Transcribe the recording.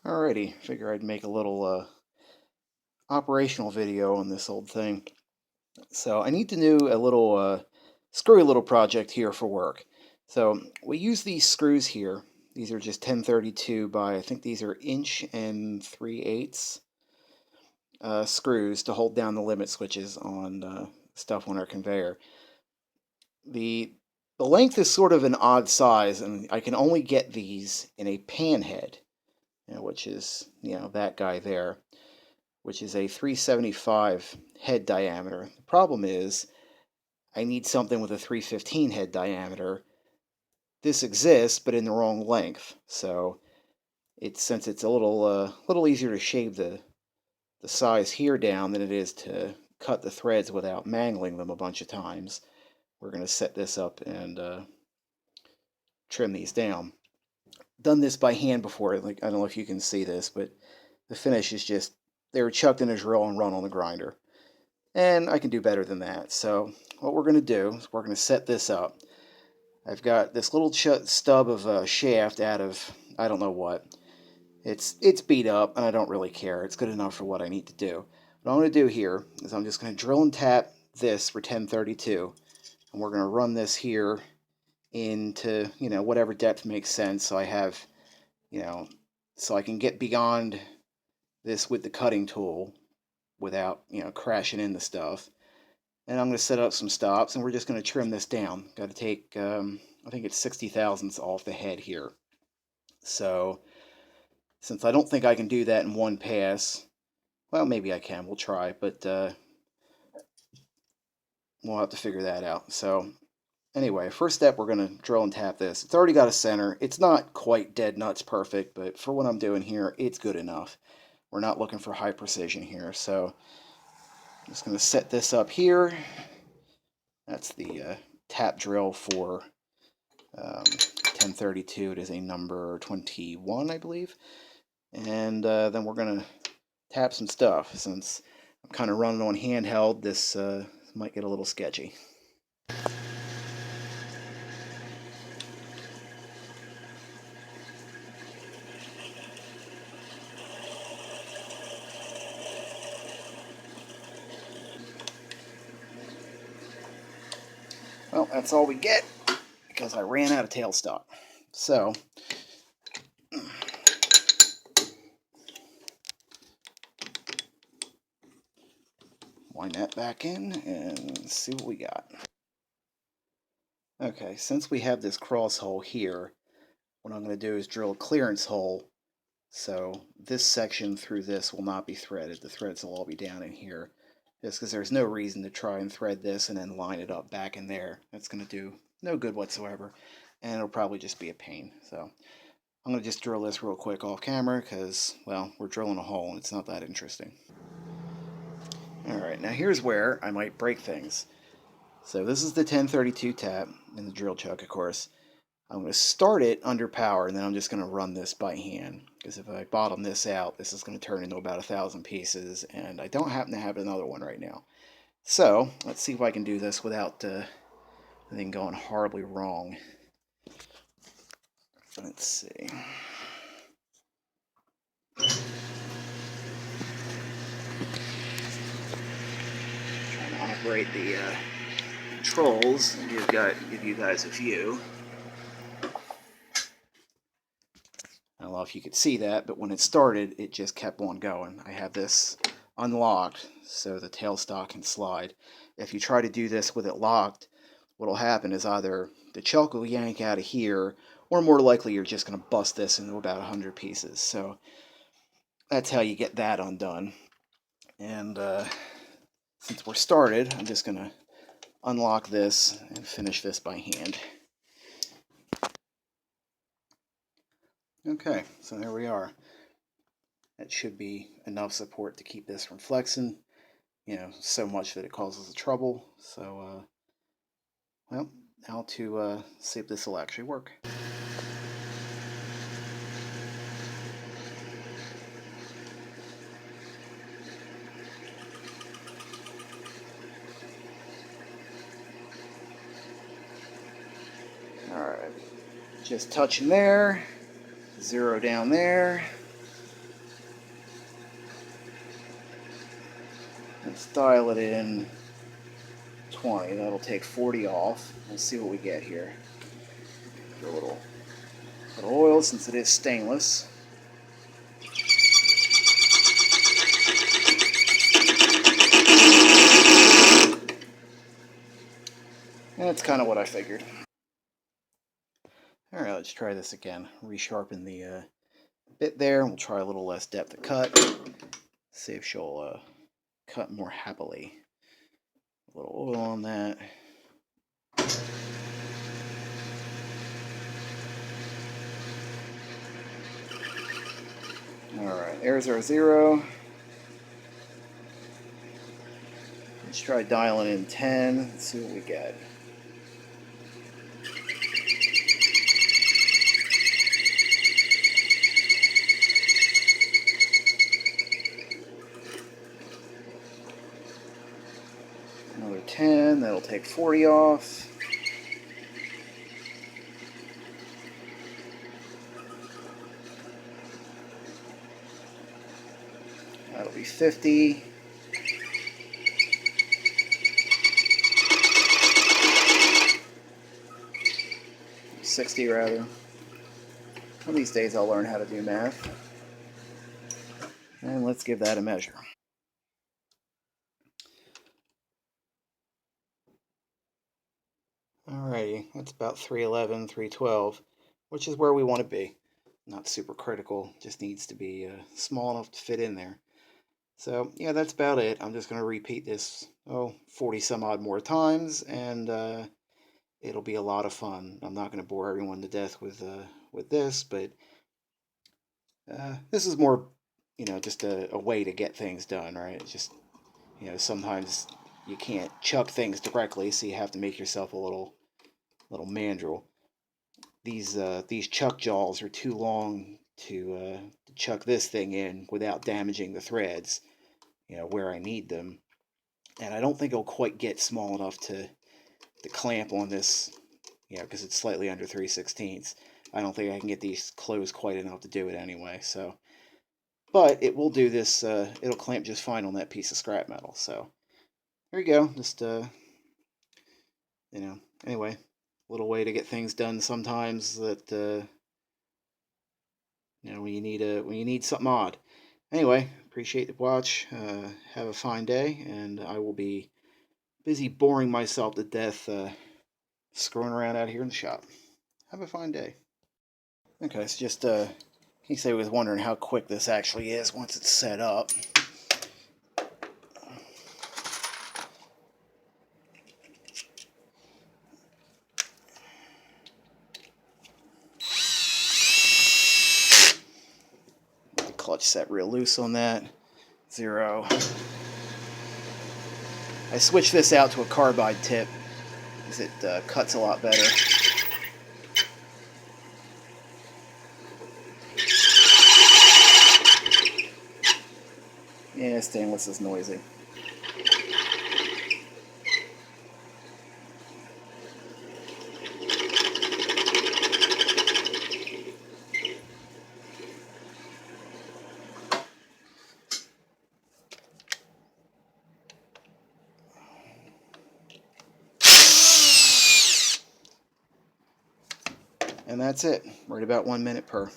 Alrighty, figure I'd make a little operational video on this old thing. So I need to do a little screwy little project here for work. So we use these screws here. These are just 1032 by, I think these are 1 3/8 screws to hold down the limit switches on stuff on our conveyor. The length is sort of an odd size, and I can only get these in a pan head, which is, that guy there, which is a 375 head diameter. The problem is I need something with a 315 head diameter. This exists, but in the wrong length. So since it's a little easier to shave the size here down than it is to cut the threads without mangling them a bunch of times, we're going to set this up and trim these down. Done this by hand before. Like, I don't know if you can see this, but the finish is just, they were chucked in a drill and run on the grinder. And I can do better than that. So what we're going to do is we're going to set this up. I've got this little stub of a shaft out of, I don't know what. It's beat up, and I don't really care. It's good enough for what I need to do. What I'm going to do here is I'm just going to drill and tap this for 1032. And we're going to run this here into, whatever depth makes sense. So I have, so I can get beyond this with the cutting tool without, crashing into stuff. And I'm going to set up some stops, and we're just going to trim this down. Got to take, I think it's 60 thousandths off the head here. So, since I don't think I can do that in one pass, well, maybe I can. We'll try, but we'll have to figure that out. So, anyway, first step, we're going to drill and tap this. It's already got a center. It's not quite dead nuts perfect, but for what I'm doing here, it's good enough. We're not looking for high precision here, so I'm just going to set this up here. That's the tap drill for 1032. It is a number 21, I believe. And then we're going to tap some stuff. Since I'm kind of running on handheld, this might get a little sketchy. Well, that's all we get because I ran out of tailstock. So, wind that back in and see what we got. Okay, since we have this cross hole here, what I'm going to do is drill a clearance hole. So this section through this will not be threaded. The threads will all be down in here. Just because there's no reason to try and thread this and then line it up back in there. That's going to do no good whatsoever. And it'll probably just be a pain. So I'm going to just drill this real quick off camera because, well, we're drilling a hole and it's not that interesting. Alright, now here's where I might break things. So this is the 1032 tap in the drill chuck, of course. I'm going to start it under power, and then I'm just going to run this by hand. Because if I bottom this out, this is going to turn into about 1,000 pieces, and I don't happen to have another one right now. So, let's see if I can do this without anything going horribly wrong. Let's see. Trying to operate the controls and give you guys a view. I don't know if you could see that, but when it started, it just kept on going. I have this unlocked so the tailstock can slide. If you try to do this with it locked, what will happen is either the chuck will yank out of here, or more likely you're just going to bust this into about 100 pieces. So that's how you get that undone. And since we're started, I'm just going to unlock this and finish this by hand. Okay, so there we are. That should be enough support to keep this from flexing, so much that it causes trouble. So, well, now to see if this will actually work. Alright, just touching there, 0 down there, Let's dial it in 20. That'll take 40 off. We'll see what we get here. Get a little oil since it is stainless. And that's kind of what I figured. Alright, let's try this again. Resharpen the bit there. We'll try a little less depth of cut. See if she'll cut more happily. A little oil on that. Alright, there's our 0. Let's try dialing in 10. Let's see what we get. Another 10, that'll take 40 off. That'll be 50. 60 rather. One of these days I'll learn how to do math. And let's give that a measure. Alrighty, that's about 311, 312, which is where we want to be. Not super critical, just needs to be small enough to fit in there. So yeah, that's about it. I'm just going to repeat this 40 some odd more times, and it'll be a lot of fun. I'm not going to bore everyone to death with this, but this is more, just a way to get things done, right? It's just, sometimes you can't chuck things directly, so you have to make yourself a little mandrel. These chuck jaws are too long to chuck this thing in without damaging the threads, where I need them. And I don't think it'll quite get small enough to clamp on this, because it's slightly under 3/16. I don't think I can get these closed quite enough to do it anyway, so. But it will do this, it'll clamp just fine on that piece of scrap metal, so. There you go, just, anyway, a little way to get things done sometimes that, when you need something odd. Anyway, appreciate the watch, have a fine day, and I will be busy boring myself to death, screwing around out here in the shop. Have a fine day. Okay, so just, in case I was wondering how quick this actually is once it's set up. The clutch set real loose on that. 0. I switched this out to a carbide tip because it cuts a lot better. Yeah, stainless is noisy. And that's it. Right about 1 minute per.